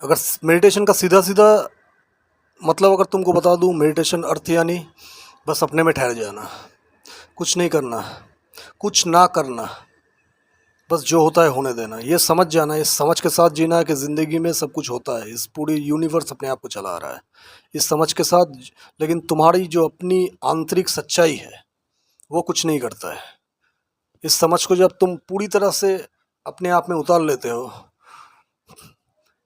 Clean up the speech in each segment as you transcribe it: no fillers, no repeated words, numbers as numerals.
अगर मेडिटेशन का सीधा सीधा मतलब अगर तुमको बता दूं, मेडिटेशन अर्थ यानी बस अपने में ठहर जाना, कुछ नहीं करना, कुछ ना करना, बस जो होता है होने देना। ये समझ जाना, इस समझ के साथ जीना है कि ज़िंदगी में सब कुछ होता है, इस पूरी यूनिवर्स अपने आप को चला रहा है, इस समझ के साथ। लेकिन तुम्हारी जो अपनी आंतरिक सच्चाई है वो कुछ नहीं करता है। इस समझ को जब तुम पूरी तरह से अपने आप में उतार लेते हो,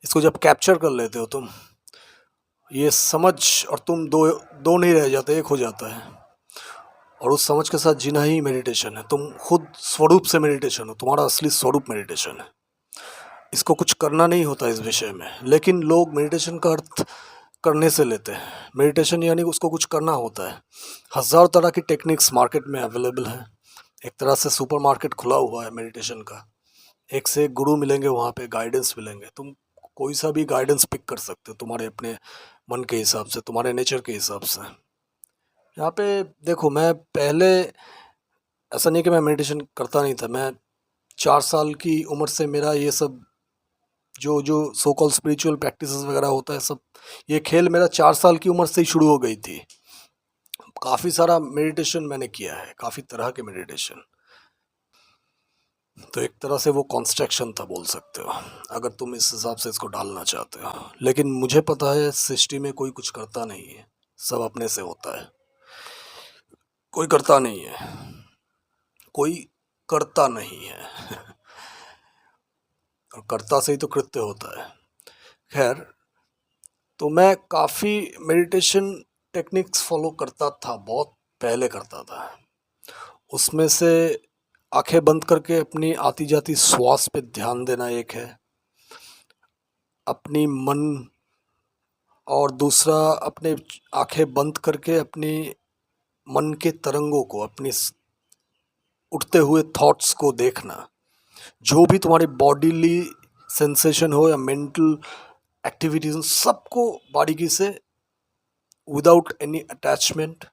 इसको जब कैप्चर कर लेते हो तुम, ये समझ और तुम दो दो नहीं रह जाते, एक हो जाता है। और उस समझ के साथ जीना ही मेडिटेशन है। तुम खुद स्वरूप से मेडिटेशन हो, तुम्हारा असली स्वरूप मेडिटेशन है। इसको कुछ करना नहीं होता इस विषय में, लेकिन लोग मेडिटेशन का अर्थ करने से लेते हैं। मेडिटेशन यानी उसको कुछ करना होता है। हज़ार तरह की टेक्निक्स मार्केट में अवेलेबल हैं। एक तरह से सुपर मार्केट खुला हुआ है मेडिटेशन का। एक से एक गुरु मिलेंगे वहाँ पे, गाइडेंस मिलेंगे। तुम कोई सा भी गाइडेंस पिक कर सकते हो तुम्हारे अपने मन के हिसाब से, तुम्हारे नेचर के हिसाब से। यहाँ पे देखो, मैं पहले ऐसा नहीं कि मैं मेडिटेशन करता नहीं था। मैं 4 साल की उम्र से मेरा ये सब जो जो सो कॉल स्पिरिचुअल प्रैक्टिसेस वगैरह होता है सब, ये खेल मेरा 4 साल की उम्र से ही शुरू हो गई थी। काफ़ी सारा मेडिटेशन मैंने किया है, काफ़ी तरह के मेडिटेशन। तो एक तरह से वो कॉन्स्ट्रक्शन था बोल सकते हो, अगर तुम इस हिसाब से इसको डालना चाहते हो। लेकिन मुझे पता है सृष्टि में कोई कुछ करता नहीं है, सब अपने से होता है। कोई करता नहीं है, कोई करता नहीं है और करता से ही तो कृत्य होता है। खैर, तो मैं काफ़ी मेडिटेशन टेक्निक्स फॉलो करता था, बहुत पहले करता था। उसमें से आंखें बंद करके अपनी आती जाती श्वास पे ध्यान देना एक है, अपनी मन, और दूसरा अपने आंखें बंद करके अपनी मन के तरंगों को, अपनी उठते हुए थॉट्स को देखना। जो भी तुम्हारी बॉडीली सेंसेशन हो या मेंटल एक्टिविटीज, सबको बारीकी से, without any attachment,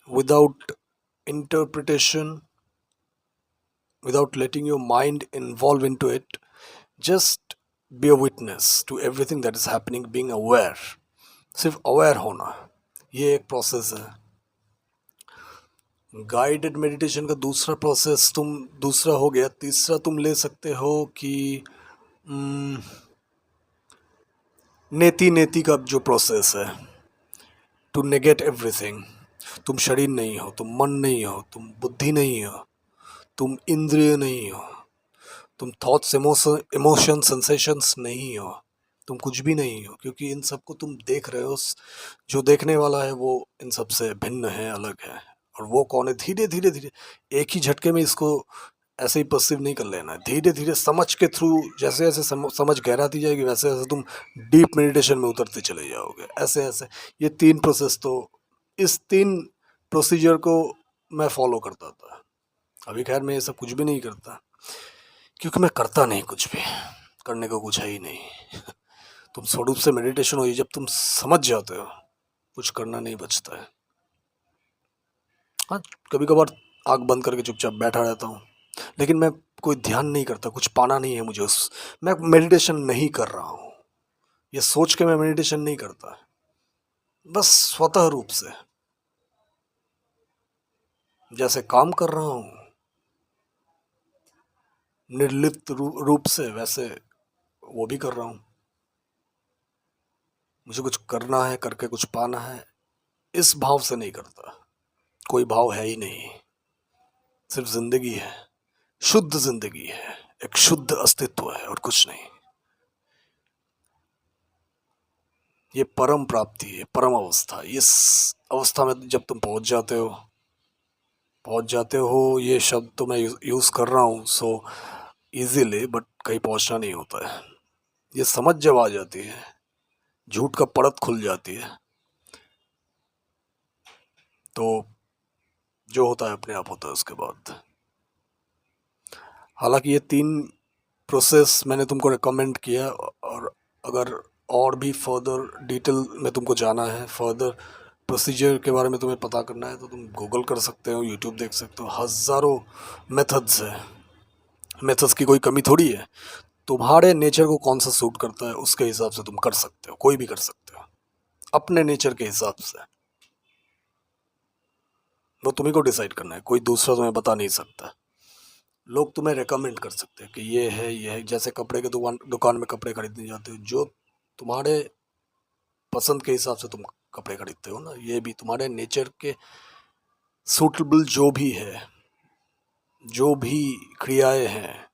without interpretation, without letting your mind involve into it, just be a witness to everything that is happening, being aware। सिर्फ अवेयर होना, ये एक प्रोसेस है। गाइडेड मेडिटेशन का दूसरा प्रोसेस दूसरा हो गया। तीसरा तुम ले सकते हो कि नेति नेति का जो प्रोसेस है, टू नेगेट एवरीथिंग। तुम शरीर नहीं हो, तुम मन नहीं हो, तुम बुद्धि नहीं हो, तुम इंद्रिय नहीं हो, तुम थॉट्स, इमोशन, सेंसेशंस नहीं हो, तुम कुछ भी नहीं हो। क्योंकि इन सबको तुम देख रहे हो, जो देखने वाला है वो इन सब से भिन्न है, अलग है। और वो कौन है? धीरे धीरे धीरे, एक ही झटके में इसको ऐसे ही परसीव नहीं कर लेना है। धीरे धीरे समझ के थ्रू, जैसे जैसे समझ गहराती जाएगी, वैसे वैसे तुम डीप मेडिटेशन में उतरते चले जाओगे। ऐसे ऐसे ये 3 प्रोसेस, तो इस 3 प्रोसीजर को मैं फॉलो करता था। अभी खैर मैं ये सब कुछ भी नहीं करता, क्योंकि मैं करता नहीं कुछ भी, करने को कुछ है ही नहीं। तुम स्वरूप से मेडिटेशन हो, जब तुम समझ जाते हो, कुछ करना नहीं बचता है। हाँ, कभी कभार आँख बंद करके चुपचाप बैठा रहता हूँ, लेकिन मैं कोई ध्यान नहीं करता। कुछ पाना नहीं है मुझे उस, मैं मेडिटेशन नहीं कर रहा हूँ, ये सोच के मैं मेडिटेशन नहीं करता। बस स्वतः रूप से जैसे काम कर रहा हूँ, निर्लिप्त रूप से, वैसे वो भी कर रहा हूँ। मुझे कुछ करना है, करके कुछ पाना है, इस भाव से नहीं करता। कोई भाव है ही नहीं, सिर्फ जिंदगी है, शुद्ध जिंदगी है, एक शुद्ध अस्तित्व है और कुछ नहीं। ये परम प्राप्ति है, परम अवस्था। इस अवस्था में जब तुम पहुंच जाते हो, ये शब्द तो मैं यूज़ कर रहा हूँ सो इजीली, बट कहीं पहुंचना नहीं होता है। ये समझ जब आ जाती है, झूठ का परत खुल जाती है, तो जो होता है अपने आप होता है उसके बाद। हालांकि ये 3 प्रोसेस मैंने तुमको रिकमेंड किया, और अगर और भी फर्दर डिटेल में तुमको जाना है, फर्दर प्रोसीजर के बारे में तुम्हें पता करना है, तो तुम गूगल कर सकते हो, यूट्यूब देख सकते हो। हज़ारों मेथड्स है, मेथड्स की कोई कमी थोड़ी है। तुम्हारे नेचर को कौन सा सूट करता है उसके हिसाब से तुम कर सकते हो, कोई भी कर सकते हो अपने नेचर के हिसाब से। वो तुम्ही को डिसाइड करना है, कोई दूसरा तुम्हें बता नहीं सकता। लोग तुम्हें रेकमेंड कर सकते हैं कि ये है, जैसे कपड़े के दुकान दुकान में कपड़े खरीदने जाते हो, जो तुम्हारे पसंद के हिसाब से तुम कपड़े खरीदते हो ना, ये भी तुम्हारे नेचर के सूटेबल जो भी है, जो भी क्रियाएं हैं,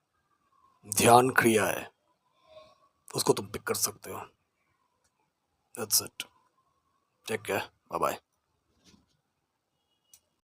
ध्यान क्रियाएं, उसको तुम पिक कर सकते हो। That's it. Take care, bye bye.